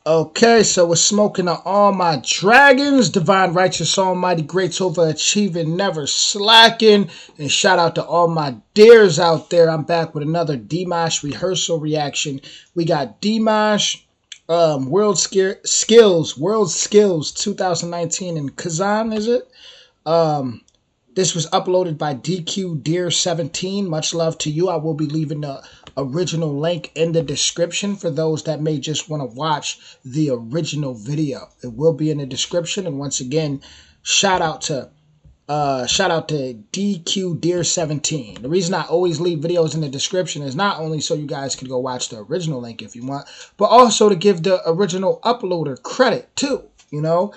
Okay, so we're smoking on all my dragons, divine, righteous, almighty, greats, overachieving, never slacking. And shout out to all my dears out there. I'm back with another Dimash rehearsal reaction. We got Dimash World Skills 2019 in Kazan, is it? This was uploaded by Qudaibergen. Much love to you. I will be leaving the original link in the description for those that may just want to watch the original video. It will be in the description. And once again, shout out to Qudaibergen. The reason I always leave videos in the description is not only so you guys can go watch the original link if you want, but also to give the original uploader credit too, you know.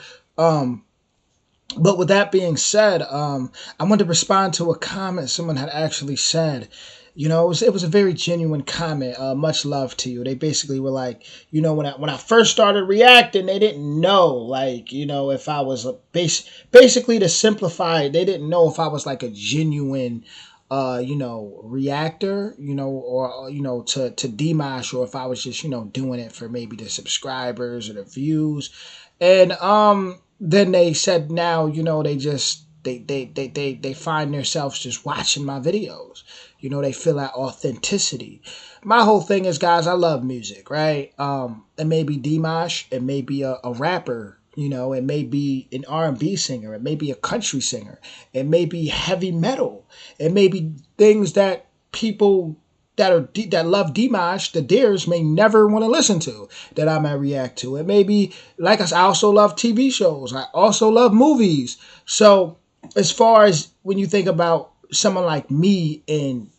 But with that being said, I wanted to respond to a comment someone had actually said. You know, it was a very genuine comment. Much love to you. They basically were like, you know, when I first started reacting, they didn't know, like, you know, if I was basically to simplify it, they didn't know if I was like a genuine, you know, reactor, you know, or you know, to Dimash, or if I was just, you know, doing it for maybe the subscribers or the views, and then they said now, you know, they just they find themselves just watching my videos. You know, they feel that authenticity. My whole thing is, guys, I love music, right? It may be Dimash, it may be a rapper, you know, it may be an R&B singer, it may be a country singer, it may be heavy metal, it may be things that people that love Dimash, the deers, may never want to listen to, that I might react to. It may be, like I also love TV shows. I also love movies. So as far as when you think about someone like me in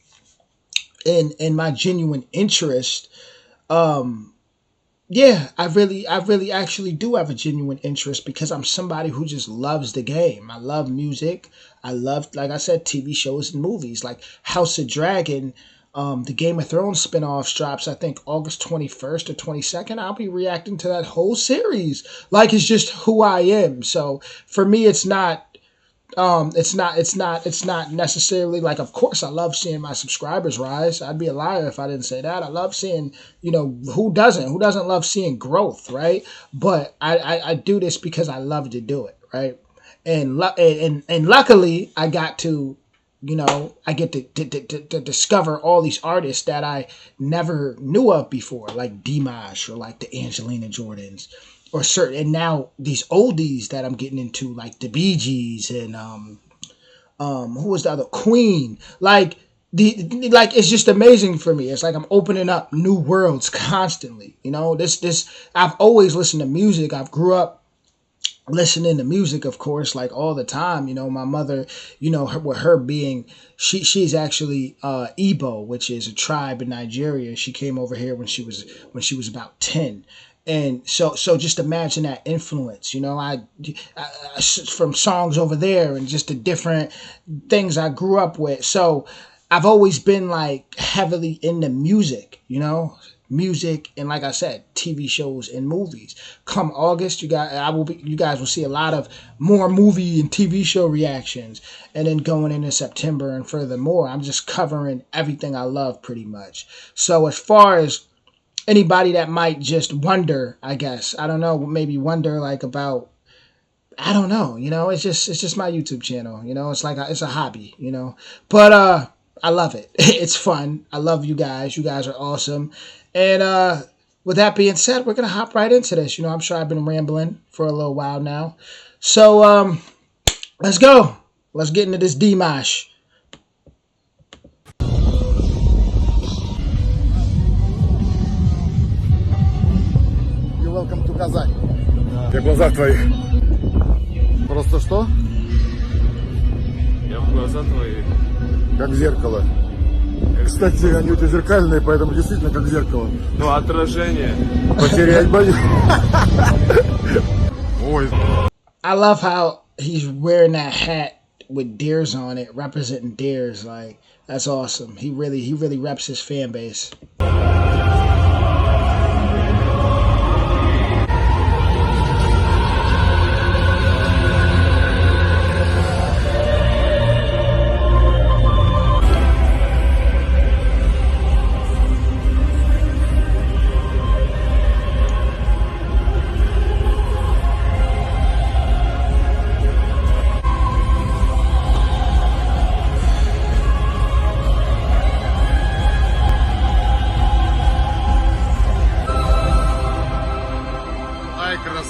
my genuine interest, yeah, I really actually do have a genuine interest, because I'm somebody who just loves the game. I love music. I love, like I said, TV shows and movies like House of Dragon. The Game of Thrones spinoffs drops, I think, August 21st or 22nd. I'll be reacting to that whole series. Like, it's just who I am. So for me, it's not necessarily like, of course, I love seeing my subscribers rise. I'd be a liar if I didn't say that. I love seeing, you know, who doesn't love seeing growth, right? But I do this because I love to do it, right? And luckily, I got to, you know, I get to discover all these artists that I never knew of before, like Dimash, or like the Angelina Jordans, or certain, and now these oldies that I'm getting into, like the Bee Gees, and who was the other, Queen. Like it's just amazing for me. It's like I'm opening up new worlds constantly. You know, I've always listened to music. I've grew up listening to music, of course, like all the time. You know, my mother, you know, with her being, she's actually Igbo, which is a tribe in Nigeria. She came over here when she was about 10. And so just imagine that influence, you know, I from songs over there and just the different things I grew up with. So I've always been like heavily into music, you know, music, and like I said, TV shows and movies. Come August, you guys will see a lot of more movie and TV show reactions, and then going into September and furthermore, I'm just covering everything I love pretty much. So as far as anybody that might just wonder, I guess, I don't know, maybe wonder like about, I don't know, you know, it's just my YouTube channel, you know, it's like it's a hobby, you know, but I love it. It's fun. I love you guys. You guys are awesome. And with that being said, we're gonna hop right into this. You know, I'm sure I've been rambling for a little while now, so let's go. Let's get into this Dimash. Welcome to Kazan. Как глаза твои? Просто что? Я в глаза твои. Как зеркало. Кстати, они у тебя зеркальные, поэтому действительно как зеркало. Ну, отражение. Потерять боюсь. Ой. I love how he's wearing that hat with deers on it, representing deers. Like, that's awesome. He really reps his fan base.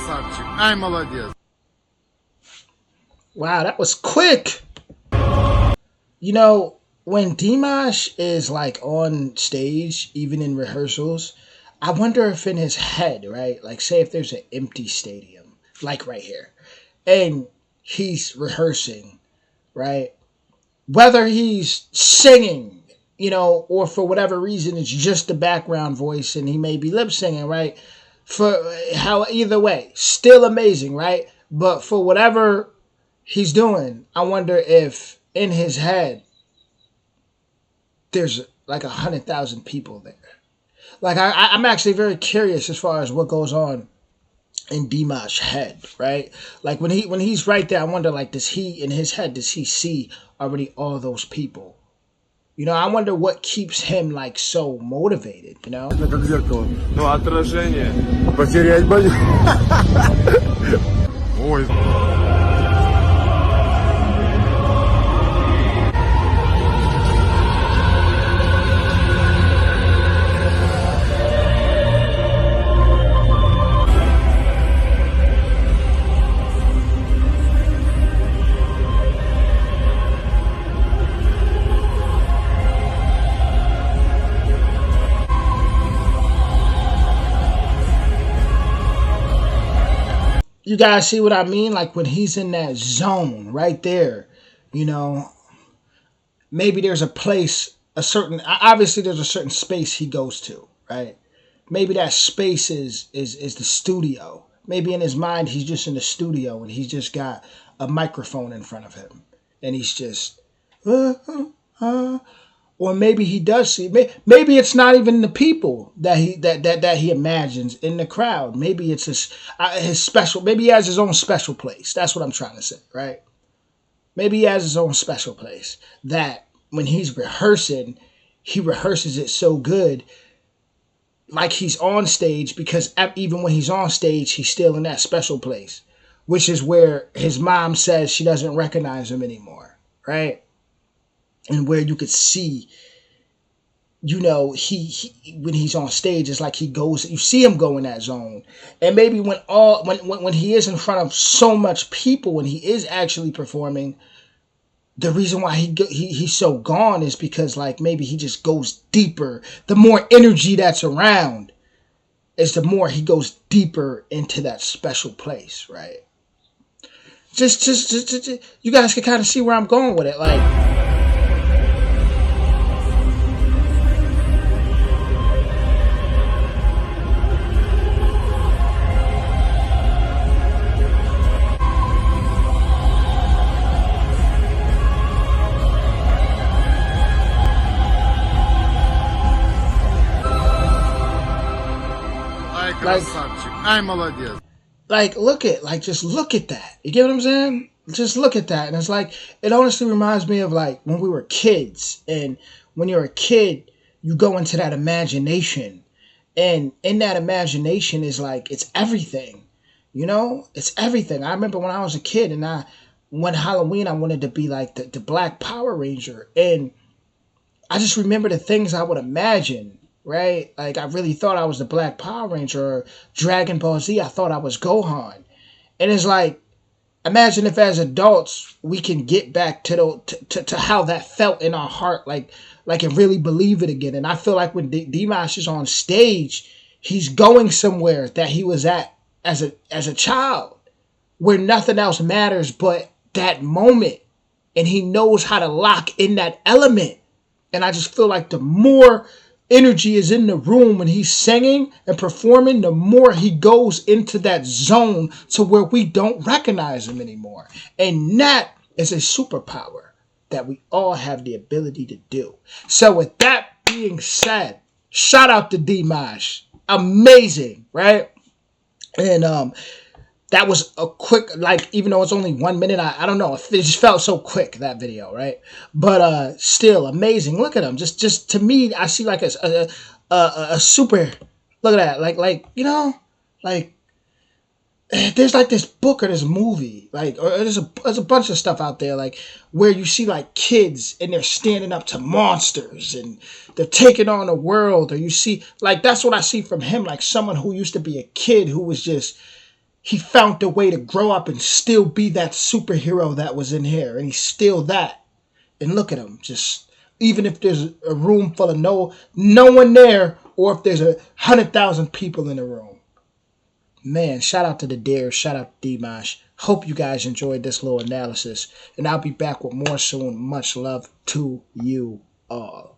красавчик, ай, молодец. Wow, that was quick. You know, when Dimash is like on stage, even in rehearsals, I wonder if in his head, right? Like, say if there's an empty stadium, like right here, and he's rehearsing, right? Whether he's singing, you know, or for whatever reason it's just the background voice and he may be lip singing, right? For how either way, still amazing, right? But for whatever he's doing, I wonder if in his head there's like 100,000 people there. Like I'm actually very curious as far as what goes on in Dimash's head, right? Like when he's right there, I wonder, like, does he in his head, does he see already all those people? You know, I wonder what keeps him like so motivated, you know? Это как зеркало. Ну, отражение. Потерять боюсь. Ой. You guys see what I mean? Like when he's in that zone right there, you know, maybe there's a place, obviously there's a certain space he goes to, right? Maybe that space is the studio. Maybe in his mind he's just in the studio and he's just got a microphone in front of him and he's just or maybe he does see. Maybe it's not even the people that he imagines in the crowd. Maybe it's his special. Maybe he has his own special place. That's what I'm trying to say, right? Maybe he has his own special place that when he's rehearsing, he rehearses it so good, like he's on stage. Because even when he's on stage, he's still in that special place, which is where his mom says she doesn't recognize him anymore, right? And where you could see, you know, he when he's on stage, it's like he goes. You see him go in that zone, and maybe when he is in front of so much people, when he is actually performing, the reason why he's so gone is because, like, maybe he just goes deeper. The more energy that's around, is the more he goes deeper into that special place, right? Just you guys can kind of see where I'm going with it, like. Красавчик, ай, молодец. Like, just look at that. You get what I'm saying? Just look at that. And it's like, it honestly reminds me of like when we were kids. And when you're a kid, you go into that imagination. And in that imagination is like, it's everything. You know? It's everything. I remember when I was a kid and one Halloween, I wanted to be like the Black Power Ranger. And I just remember the things I would imagine. Right? Like, I really thought I was the Black Power Ranger, or Dragon Ball Z. I thought I was Gohan. And it's like, imagine if as adults, we can get back to how that felt in our heart, like and really believe it again. And I feel like when Dimash is on stage, he's going somewhere that he was at as a child, where nothing else matters but that moment. And he knows how to lock in that element. And I just feel like the more energy is in the room when he's singing and performing, the more he goes into that zone to where we don't recognize him anymore. And that is a superpower that we all have the ability to do. So with that being said, shout out to Dimash. Amazing, right? And that was a quick, like, even though it's only 1 minute, I don't know, it just felt so quick, that video, right? But still amazing. Look at him. Just to me, I see like a super, look at that, like you know, like there's like this book or this movie, like, or there's a bunch of stuff out there, like where you see like kids and they're standing up to monsters and they're taking on the world, or you see, like, that's what I see from him, like someone who used to be a kid who was just, he found a way to grow up and still be that superhero that was in here. And he's still that. And look at him. Just, even if there's a room full of no one there, or if there's 100,000 people in the room. Man, shout out to the Deer. Shout out to Dimash. Hope you guys enjoyed this little analysis. And I'll be back with more soon. Much love to you all.